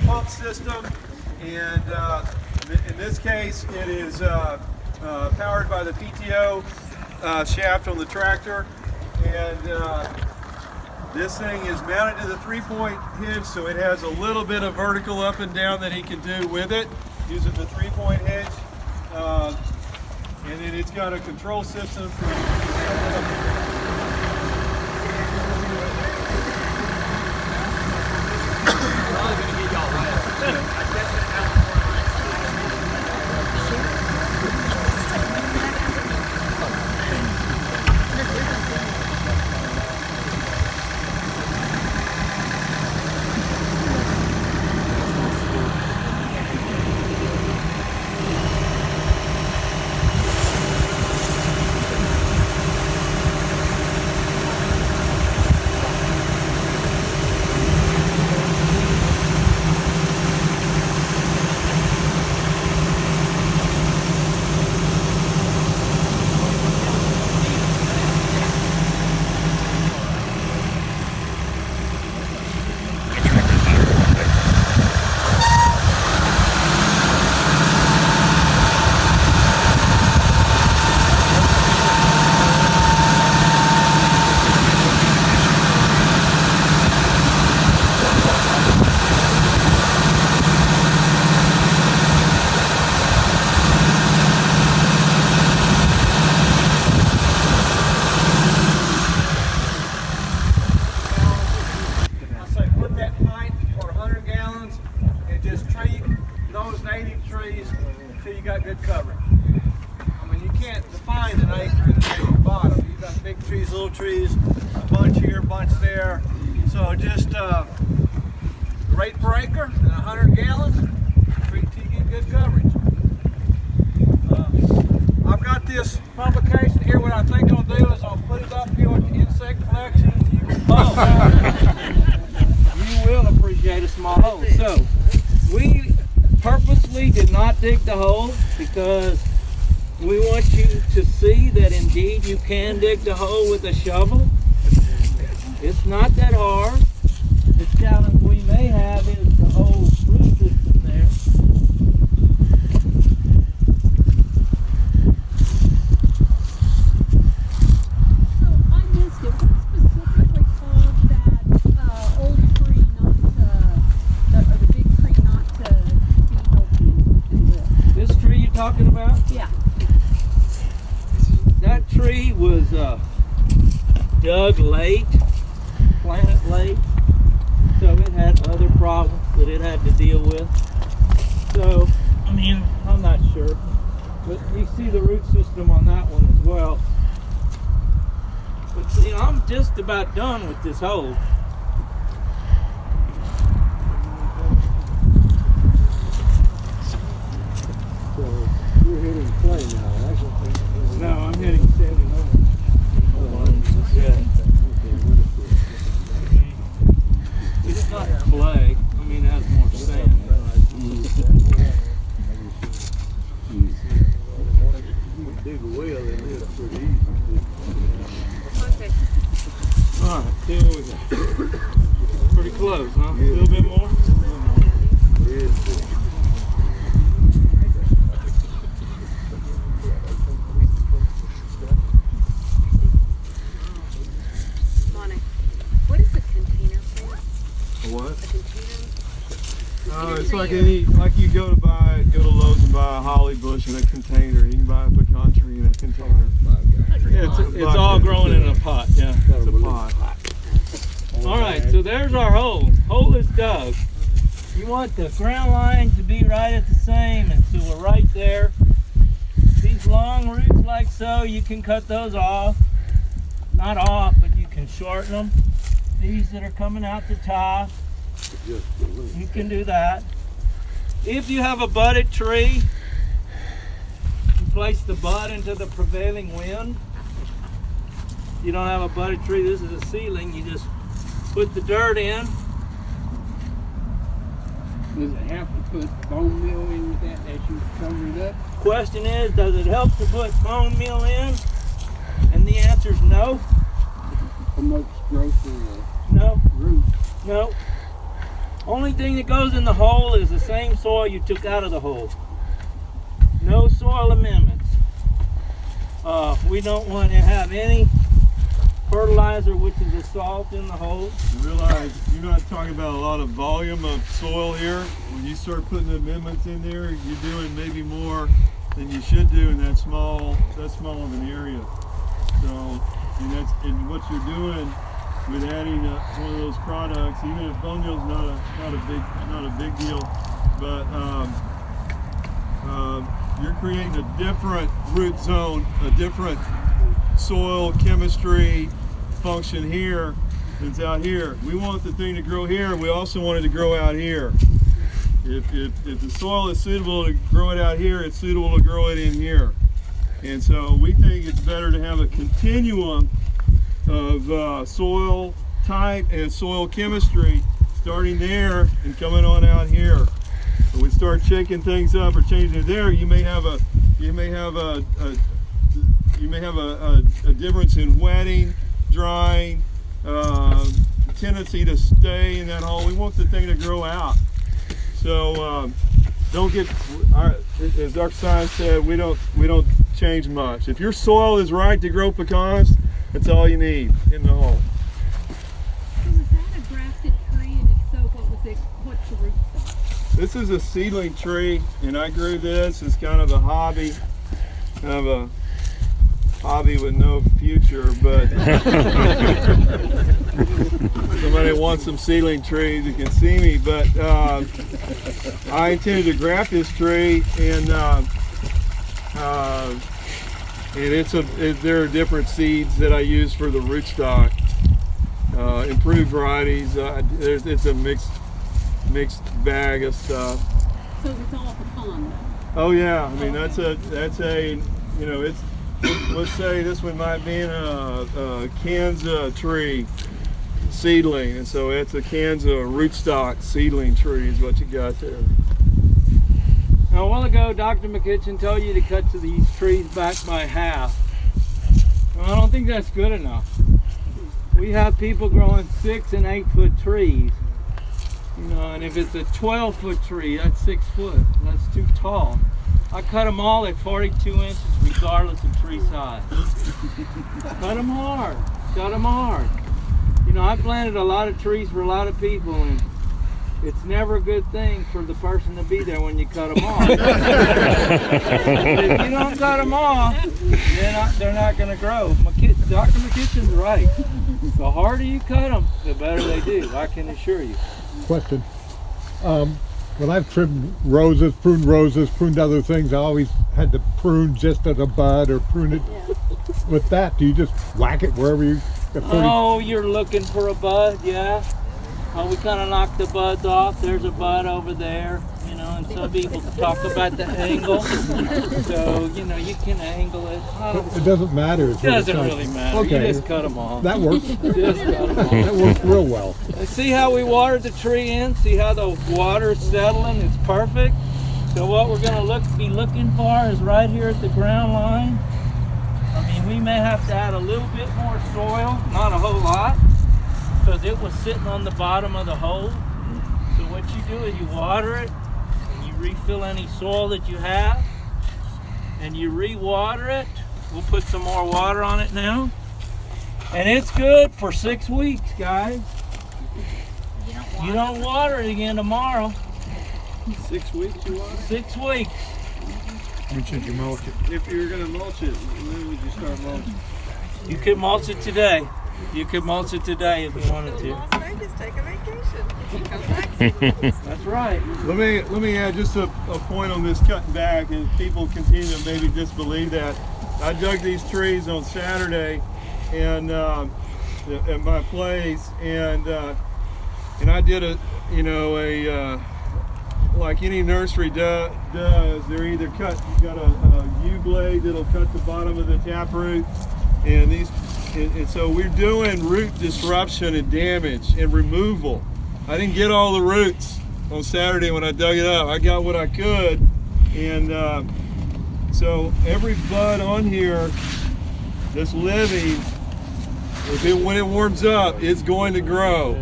pump system, and in this case it is powered by the PTO shaft on the tractor, and this thing is mounted to the 3-point hinge, so it has a little bit of vertical up and down that he can do with it using the 3-point hinge. And then it's got a control system for you got good coverage. I mean, you can't define an acre at the bottom. You've got big trees, little trees, a bunch here, a bunch there. So just rate per acre and 100 gallons, you get good coverage. I've got this publication here. What I think I'll do is I'll put it up here with the insect collection. You will appreciate a small hole. So we purposely did not dig the hole because we want you to see that indeed you can dig the hole with a shovel. It's not that hard. The challenge we may have is the whole root system there. So I missed it. What specifically caused that old tree not to, or the big tree not to be healthy and live? This tree you're talking about? Yeah. That tree was dug late, planted late, so it had other problems that it had to deal with. So, I mean, I'm not sure, but you see the root system on that one as well. But see, I'm just about done with this hole. So you're hitting play now, right? No, I'm hitting 70 over. Yeah. It's not clay. I mean, it has more sand. Dig a well in this pretty easy. Okay. Alright, see what we got. Pretty close, huh? A little bit more? What is a container for? What? A container? It's like like you go to Lowe's and buy a holly bush in a container. You can buy a pecan tree in a container. Yeah, it's all growing in a pot. Yeah, it's a pot. All right, so there's our hole. Hole is dug. You want the ground line to be right at the same, and so we're right there. These long roots like so, you can cut those off. Not off, but you can shorten them. These that are coming out the top, you can do that. If you have a budded tree, you place the bud into the prevailing wind. If you don't have a budded tree, this is a seedling, you just put the dirt in. Does it have to put bone meal in with that as you cover it up? Question is, does it help to put bone meal in? And the answer is no. Promotes growth in the No. root. No. Only thing that goes in the hole is the same soil you took out of the hole. No soil amendments. We don't want to have any fertilizer, which is a salt, in the hole. You realize you're not talking about a lot of volume of soil here. When you start putting amendments in there, you're doing maybe more than you should do in that small of an area. So, and what you're doing with adding one of those products, even if bone meal's not a big deal, but you're creating a different root zone, a different soil chemistry function here than's out here. We want the thing to grow here, and we also want it to grow out here. If the soil is suitable to grow it out here, it's suitable to grow it in here. And so we think it's better to have a continuum of soil type and soil chemistry starting there and coming on out here. When we start shaking things up or changing it there, you may have a difference in wetting, drying, tendency to stay in that hole. We want the thing to grow out. So don't get, as Dr. Science said, we don't change much. If your soil is right to grow pecans, that's all you need in the hole. So is that a grafted tree, and if so, what's the root stock? This is a seedling tree, and I grew this as kind of a hobby, with no future, but somebody wants some seedling trees, you can see me, but I intended to graft this tree, and there are different seeds that I use for the rootstock, improved varieties. It's a mixed bag of stuff. So it's all pecan, though? Oh yeah, I mean that's a it's, let's say this one might be in a Kansas tree seedling, and so it's a Kansas rootstock seedling tree is what you got there. Now, a while ago, Dr. McKitchen told you to cut these trees back by half. Well, I don't think that's good enough. We have people growing 6 and 8 foot trees. And if it's a 12-foot tree, that's 6 foot. That's too tall. I cut them all at 42 inches, regardless of tree size. Cut them hard. Cut them hard. I planted a lot of trees for a lot of people, and it's never a good thing for the person to be there when you cut them off. If you don't cut them off, they're not going to grow. Dr. McKitchen's right. The harder you cut them, the better they do, I can assure you. Question. When I've pruned roses, pruned other things, I always had to prune just at a bud or prune it. With that, do you just whack it wherever you... Oh, you're looking for a bud, yeah. We kind of knock the buds off. There's a bud over there, and some people talk about the angle. So, you can angle it. It doesn't matter. It doesn't really matter. Okay. You just cut them off. That works. Just cut them off. That works real well. See how we watered the tree in? See how the water's settling? It's perfect. So what we're going to be looking for is right here at the ground line. We may have to add a little bit more soil, not a whole lot, because it was sitting on the bottom of the hole. So what you do is you water it, and you refill any soil that you have, and you re-water it. We'll put some more water on it now. And it's good for 6 weeks, guys. You don't water it again tomorrow. 6 weeks you water? 6 weeks. When should you mulch it? If you're going to mulch it, when would you start mulching? You could mulch it today. You could mulch it today if you wanted to. Las Vegas, take a vacation. Come back. That's right. Let me add just a point on this cutting back, and people continue to maybe disbelieve that. I dug these trees on Saturday, and at my place, and I did like any nursery does, they're either got a U-blade that'll cut the bottom of the taproot, and so we're doing root disruption and damage and removal. I didn't get all the roots on Saturday when I dug it up. I got what I could, and so every bud on here that's living, when it warms up, it's going to grow.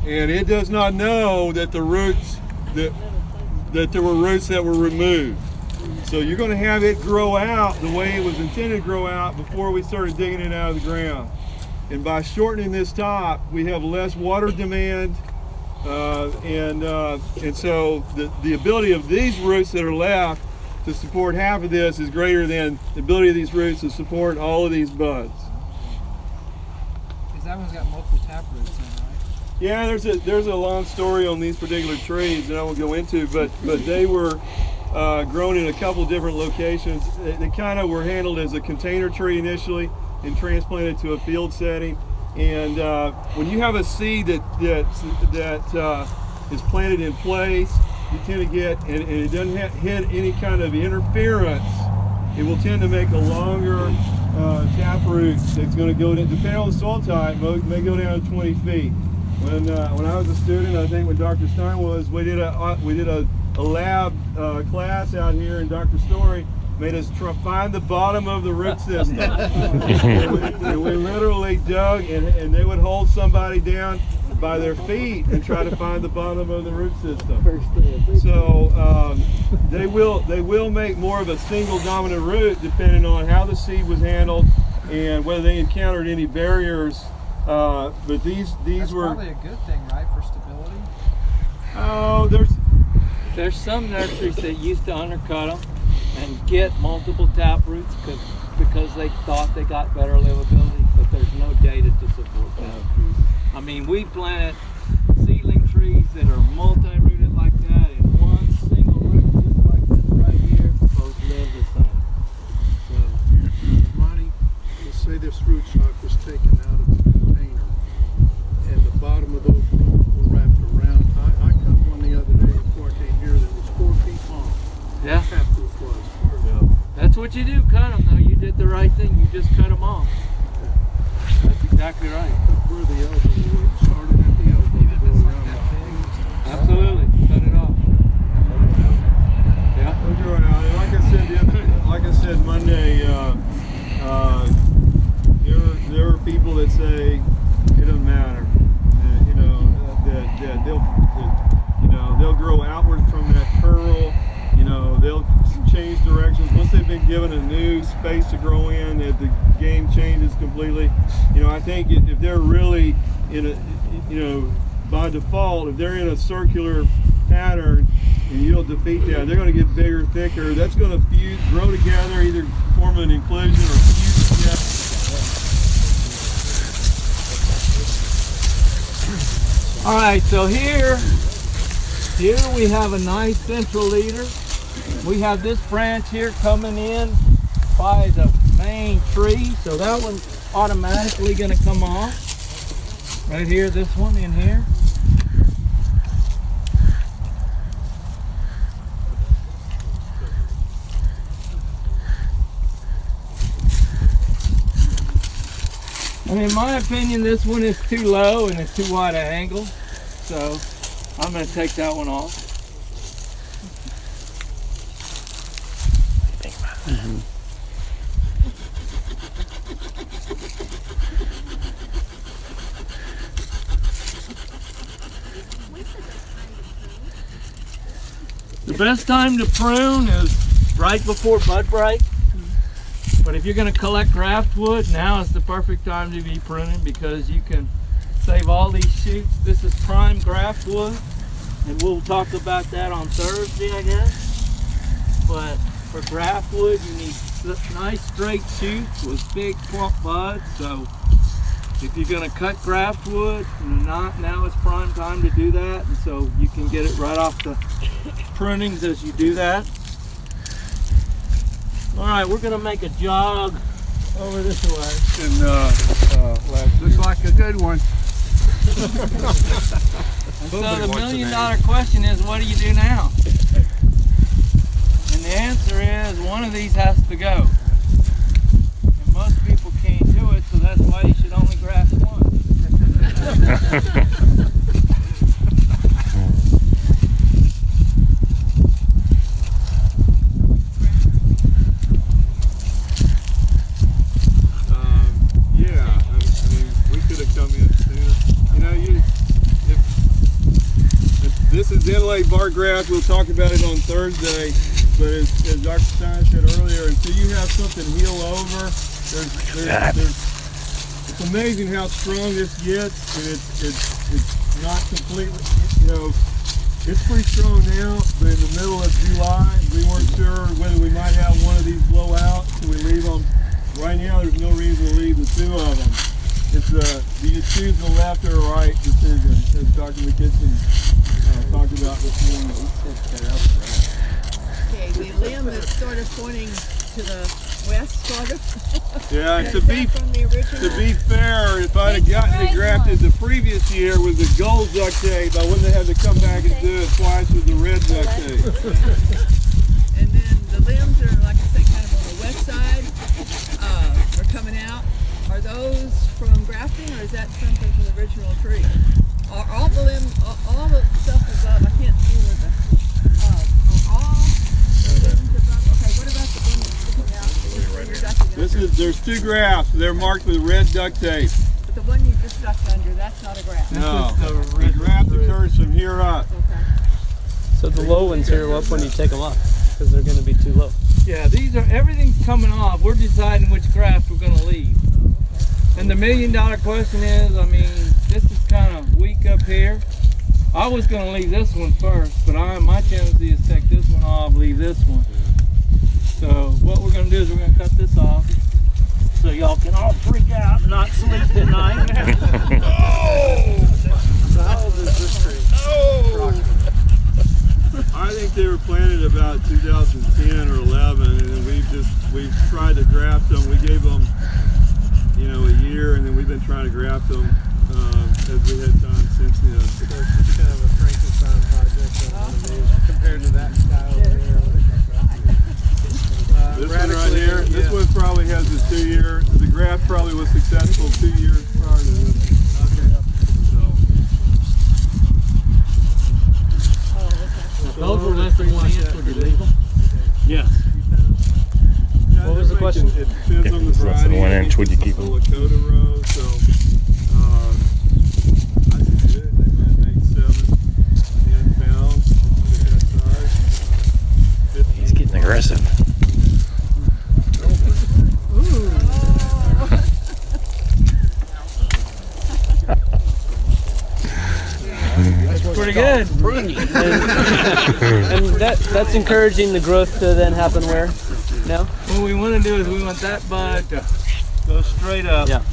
and it does not know that the roots that there were roots that were removed. So you're going to have it grow out the way it was intended to grow out before we started digging it out of the ground. And by shortening this top, we have less water demand, and so the ability of these roots that are left to support half of this is greater than the ability of these roots to support all of these buds. Because that one's got multiple tap roots in it, right? Yeah, there's a long story on these particular trees that I won't go into, but they were grown in a couple different locations. They kind of were handled as a container tree initially and transplanted to a field setting. And when you have a seed that is planted in place, you tend to get, and it doesn't hit any kind of interference, it will tend to make a longer taproot that's going to go, depending on the soil type, may go down to 20 feet. When I was a student, I think when Dr. Stein was, we did a lab class out here, and Dr. Story made us try to find the bottom of the root system. and we literally dug, and they would hold somebody down by their feet and try to find the bottom of the root system. So they will make more of a single dominant root depending on how the seed was handled and whether they encountered any barriers. But these That's were probably a good thing, right, for stability? oh There's some nurseries that used to undercut them and get multiple tap roots because they thought they got better livability, but there's no data to support that. I mean, we planted seedling trees that are multi-rooted like that in one single root, just like this right here, both live the same. So, Monty, let's say this root stock was taken out of the container and the bottom of those roots were wrapped around. I cut one the other day before I came here that was 4 feet long. yeah, Taproot was. that's what you do, cut them though. You did the right thing, you just cut them off. That's exactly right. Where the elbow root started at the elbow. Even if go it's like around that big. Absolutely, cut it off. Yeah. they'll grow out. And like I said Monday, there are people that say it doesn't matter. That they'll grow outward from that curl. They'll change directions once they've been given a new space to grow in. That the game changes completely. I think if they're really in a, by default, if they're in a circular pattern and you don't defeat that, they're going to get bigger, thicker. That's going to fuse, grow together, either form an inclusion or fuse together. All right, so here we have a nice central leader. We have this branch here coming in by the main tree, so that one's automatically going to come off. Right here, this one in here. And in my opinion, this one is too low and it's too wide an angle, so I'm going to take that one off. The best time to prune is right before bud break. But if you're going to collect graft wood, now is the perfect time to be pruning because you can save all these shoots. This is prime graft wood, and we'll talk about that on Thursday, I guess. But for graft wood, you need nice straight shoots with big plump buds. So if you're going to cut graft wood, now is prime time to do that, and so you can get it right off the prunings as you do that. All right, we're going to make a jog over this way. And looks like a good one. So the $1 million question is, what do you do now? And the answer is, one of these has to go. And most people can't do it, so that's why you should only graft one. way, bar graft, we'll talk about it on Thursday, but as Dr. Stein said earlier, until you have something heal over, it's amazing how strong this gets, and it's not completely, it's pretty strong now, but in the middle of July, we weren't sure whether we might have one of these blow out, so we leave them. Right now, there's no reason to leave the two of them. It's do you choose the left or right decision, as Dr. McKitchen talked about this morning. Okay, the limb is sort of pointing to the west, sort of. Yeah, Is that from the original? to be fair, if I'd have gotten it grafted the previous year with the gold duct tape, I wouldn't have had to come back and do it twice with the red duct tape. And then the limbs are, like I say, kind of on the west side, are coming out. Are those from grafting, or is that something from the original tree? Are all the limbs, all the stuff above, I can't see where the, are all the limbs above? Okay, what about the one that's sticking out? There's two grafts. They're marked with red duct tape. But the one you just stuck under, that's not a graft. No, the graft occurs from here up. Okay. So the low ones here are up when you take them off, because they're going to be too low. Yeah, everything's coming off. We're deciding which graft we're going to leave. And the $1 million question is, this is kind of weak up here. I was going to leave this one first, but my tendency is to take this one off, leave this one. So what we're going to do is we're going to cut this off so y'all can all freak out and not sleep tonight. How old is this tree? I think they were planted about 2010 or 11, and we've tried to graft them. We gave them, a year, and then we've been trying to graft them as we had time since then. So it's kind of a Frankenstein project compared to that style over there. This one right here, this one probably has a 2 year. The graft probably was successful 2 years prior to this. Those were less than 1 inch, would you leave them? Yes. What was the question? It depends on the It's less than variety. 1 inch, would you keep them? Lakota row, so I think they might make 7-10 pounds at that size. He's getting aggressive. Pretty good. And that's encouraging the growth to then happen where? Now? What we want to do is we want that bud to go straight up. Yeah.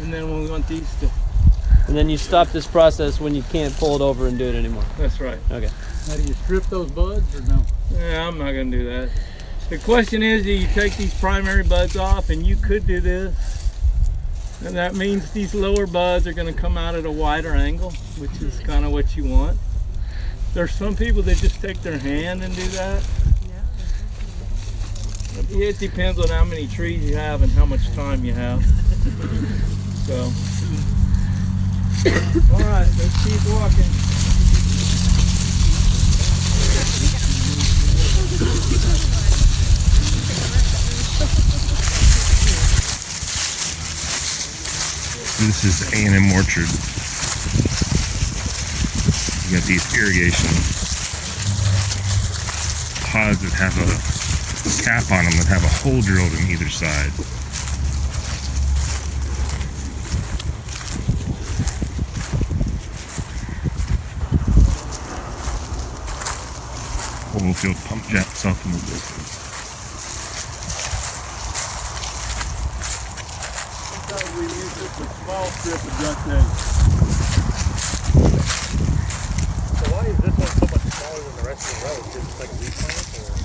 And then we want these to. And then you stop this process when you can't pull it over and do it anymore. That's right. Okay. Now, do you strip those buds or no? Yeah, I'm not going to do that. The question is, do you take these primary buds off? And you could do this. And that means these lower buds are going to come out at a wider angle, which is kind of what you want. There's some people that just take their hand and do that. It depends on how many trees you have and how much time you have. So, all right, let's keep walking. This is A&M Orchard. You got these irrigation pods that have a cap on them that have a hole drilled in either side. Oil field pump jacks off in the distance. We use just a small strip of duct tape. So why is this one so much smaller than the rest of the road? Is it like a replant or?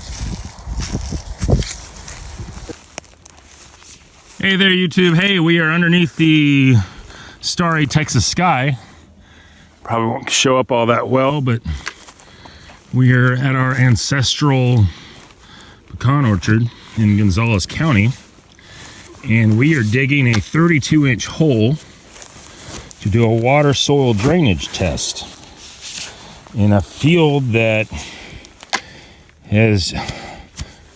Hey there, YouTube. Hey, we are underneath the starry Texas sky. Probably won't show up all that well, but we are at our ancestral pecan orchard in Gonzales County. And we are digging a 32-inch hole to do a water soil drainage test in a field that is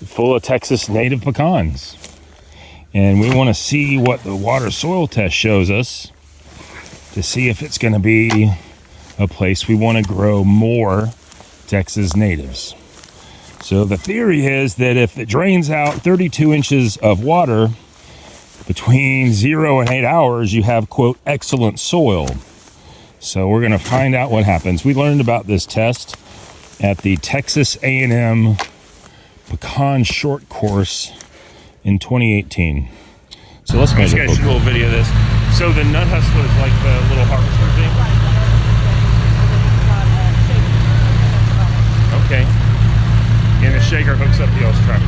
full of Texas native pecans. And we want to see what the water soil test shows us to see if it's going to be a place we want to grow more Texas natives. So the theory is that if it drains out 32 inches of water between 0 and 8 hours, you have, quote, excellent soil. So we're going to find out what happens. We learned about this test at the Texas A&M Pecan Short Course in 2018. So let's make a little video of this. So the nut hustler is like the little harvester thing? Okay. And the shaker hooks up the truck.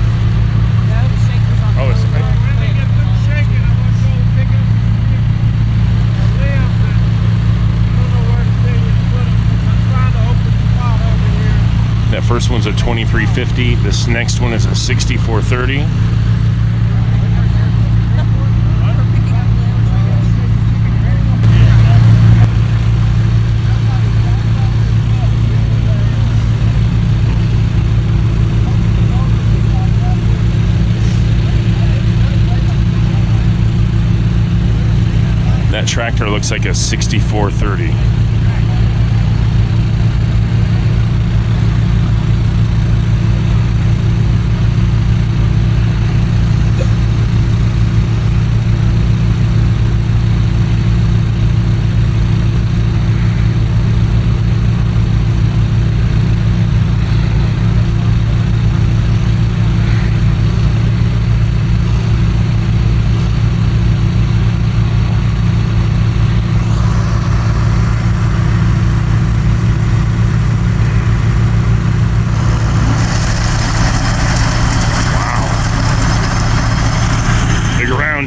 Oh, it's that first one's a 2350. This next one is a 6430. That tractor looks like a 6430.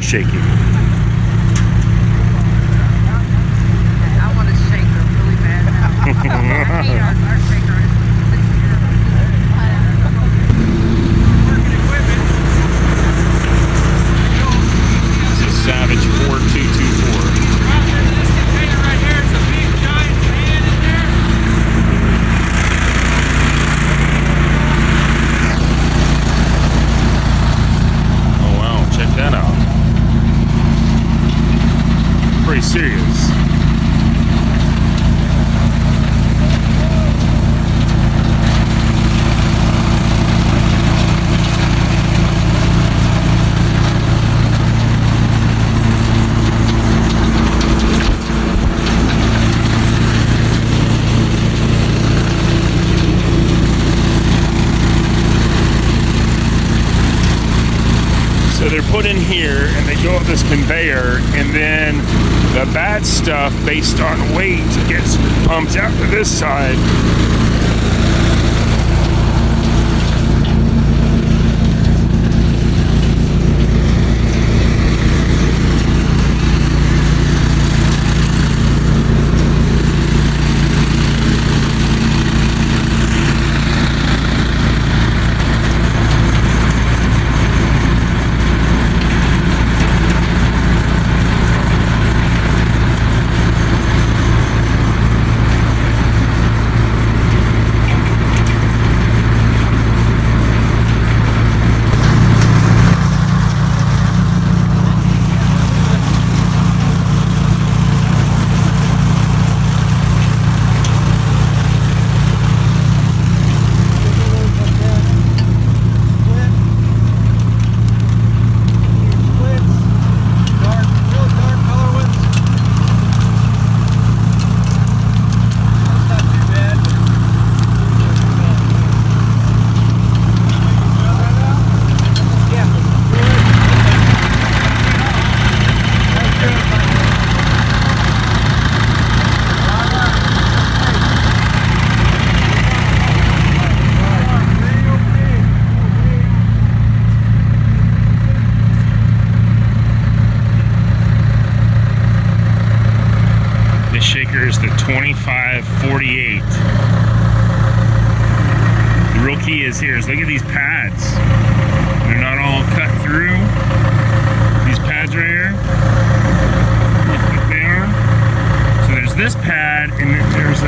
Shaking. I want to shake her really bad now. I hate our shaker. This is Savage 4224. This container right here is a big giant fan in there. Oh wow, check that out. Pretty serious. So they're put in here and they go up this conveyor, and then the bad stuff based on weight gets pumped out to this side. Here's the 2548. The real key is here. Look at these pads. They're not all cut through. These pads right here. Look what they are. So there's this pad, and then there's I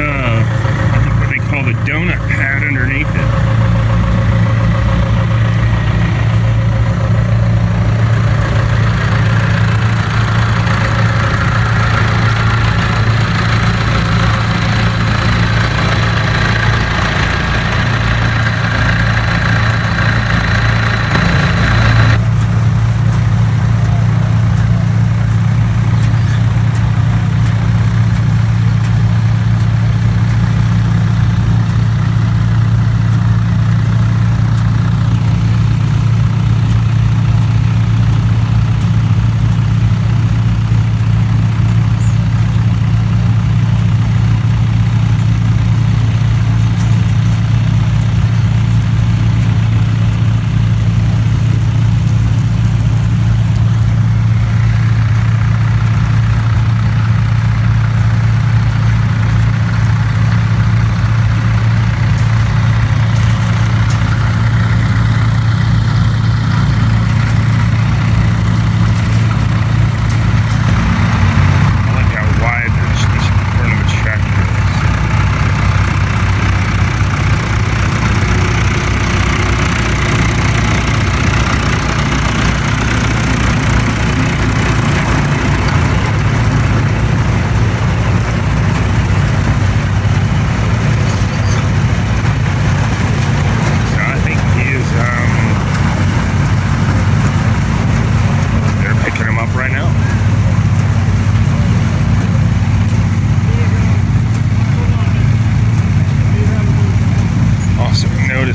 think what they call the donut pad underneath it.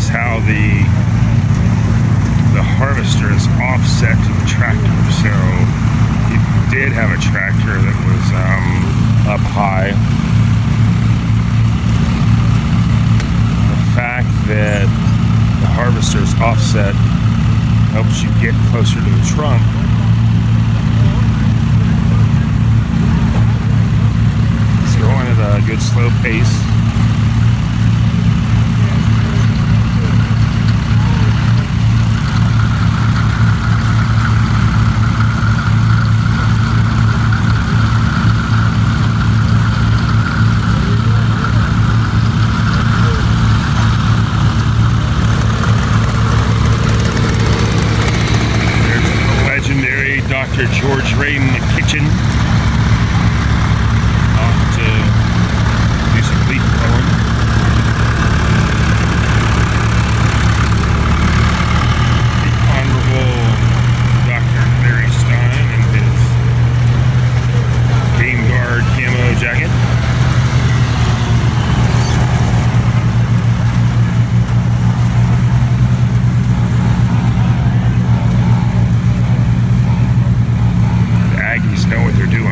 notice how the harvester is offset to the tractor. So you did have a tractor that was up high. The fact that the harvester is offset helps you get closer to the trunk. It's going at a good slow pace. Dr. George Ray in the kitchen. Off to do some leaf blowing. The Honorable Dr. Larry Stein in his Game Guard camo jacket. Know what they're doing.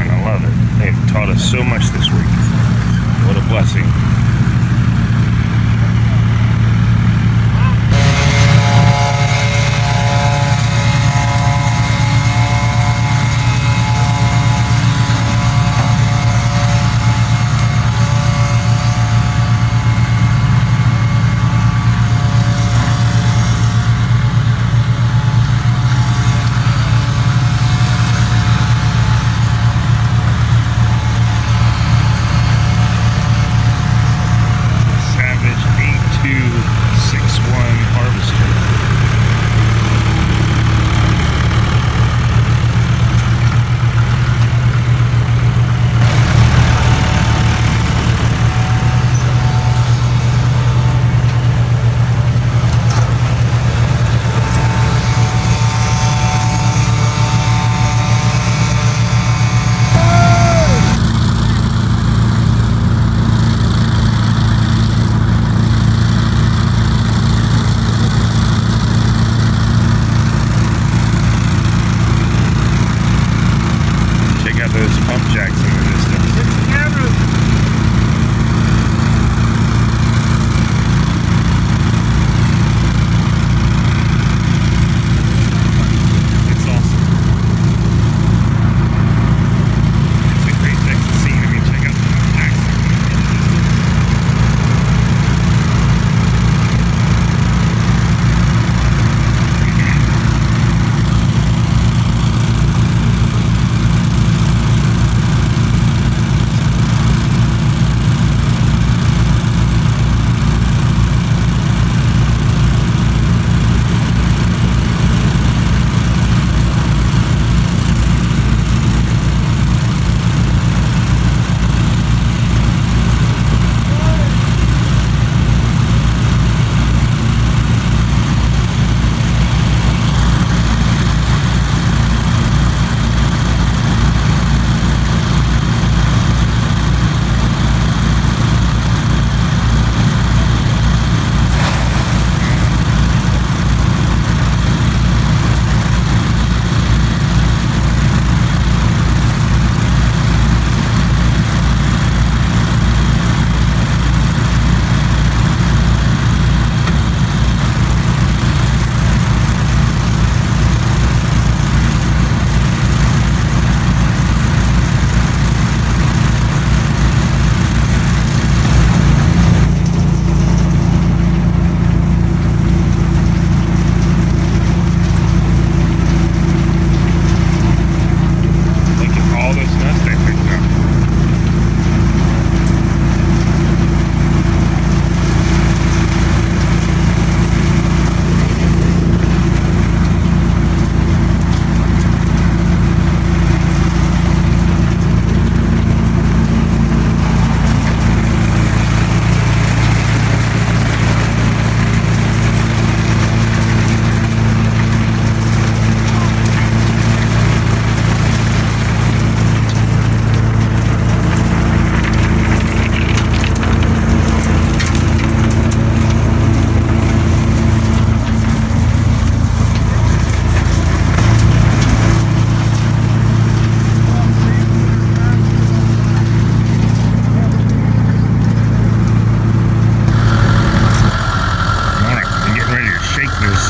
shake this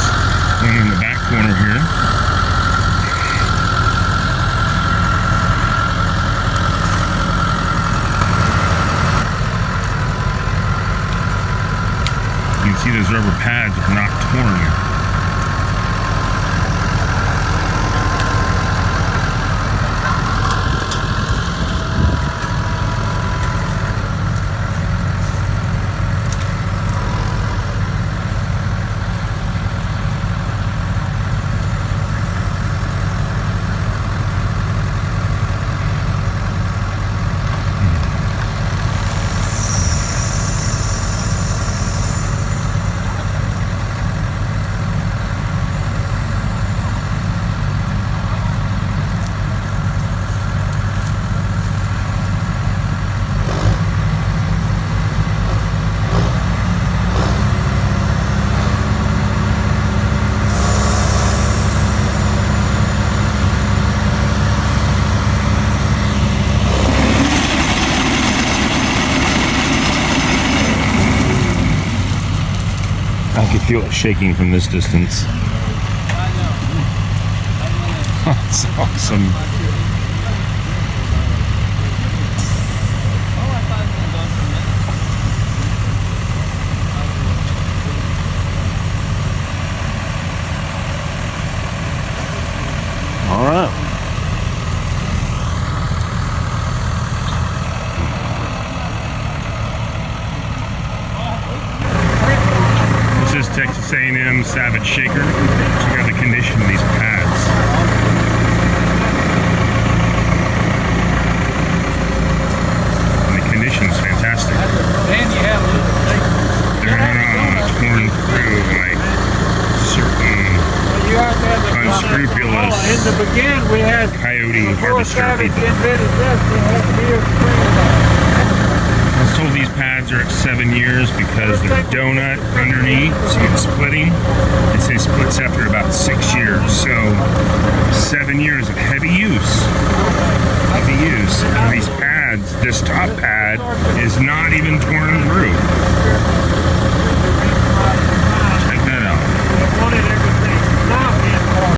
one in the back corner here. You can see those rubber pads are not torn. I can feel it shaking from this distance. That's awesome. All right. This is Texas A&M Savage Shaker. Check out the condition of these pads. And the condition is fantastic. And you have They're not torn through like certain you have to have the unscrupulous in the beginning we had coyote before harvester Savage people. invented this, we had beer spring. I was told these pads are at 7 years because the donut underneath is splitting. It says splits after about 6 years. So 7 years of heavy use. Heavy use. And these pads, this top pad is not even torn